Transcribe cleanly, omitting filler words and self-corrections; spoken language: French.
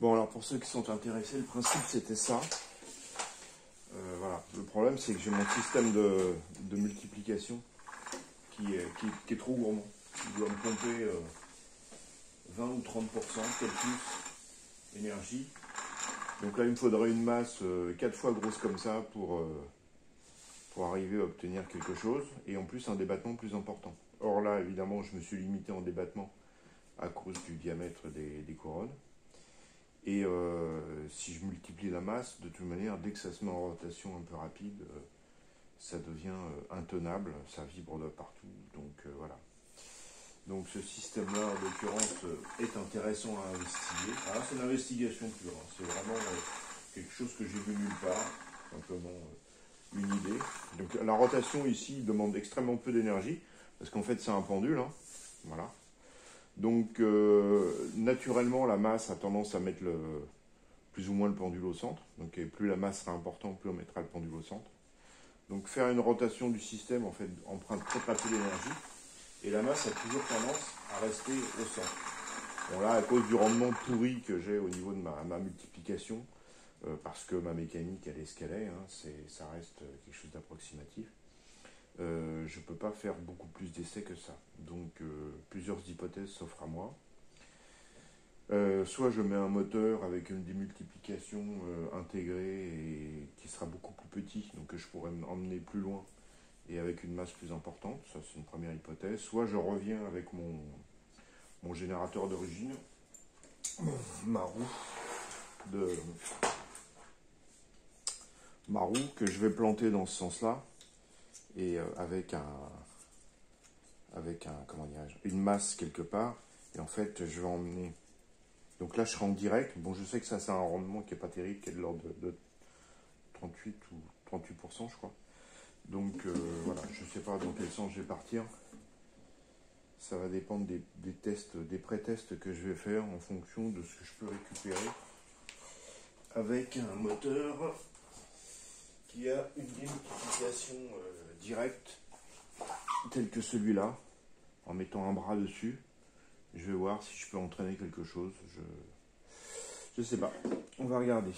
Bon, alors pour ceux qui sont intéressés, le principe c'était ça. Voilà. Le problème c'est que j'ai mon système de multiplication qui est trop gourmand. Il doit me pomper 20 ou 30%, peut-être plus, d'énergie. Donc là, il me faudrait une masse 4 fois grosse comme ça pour arriver à obtenir quelque chose. Et en plus, un débattement plus important. Or là, évidemment, je me suis limité en débattement à cause du diamètre des couronnes. Et si je multiplie la masse, de toute manière, dès que ça se met en rotation un peu rapide, ça devient intenable, ça vibre de partout. Donc voilà. Donc ce système-là, en l'occurrence, est intéressant à investiguer. Ah, c'est une investigation pure, hein. C'est vraiment quelque chose que j'ai vu nulle part, simplement une idée. Donc la rotation ici demande extrêmement peu d'énergie, parce qu'en fait c'est un pendule, hein. Voilà. Donc naturellement la masse a tendance à mettre plus ou moins le pendule au centre. Donc plus la masse sera importante, plus on mettra le pendule au centre. Donc faire une rotation du système en fait emprunte très peu d'énergie. Et la masse a toujours tendance à rester au centre. Bon là, à cause du rendement pourri que j'ai au niveau de ma multiplication, parce que ma mécanique elle est ce qu'elle est, hein, ça reste quelque chose d'approximatif, je ne peux pas faire beaucoup plus d'essais que ça. Donc plusieurs hypothèses s'offrent à moi. Soit je mets un moteur avec une démultiplication intégrée et qui sera beaucoup plus petit, donc que je pourrais emmener plus loin et avec une masse plus importante, ça c'est une première hypothèse. Soit je reviens avec mon générateur d'origine, ma roue que je vais planter dans ce sens-là, et avec comment dirais-je, une masse quelque part, et en fait je vais emmener. Donc là je serai en direct. Bon, je sais que ça c'est un rendement qui n'est pas terrible, qui est de l'ordre de 38 ou 38% je crois. Donc voilà, je ne sais pas dans quel sens je vais partir. Ça va dépendre des tests, des pré-tests que je vais faire en fonction de ce que je peux récupérer avec un moteur qui a une démultiplication directe tel que celui-là, en mettant un bras dessus. Je vais voir si je peux entraîner quelque chose. Je sais pas. On va regarder.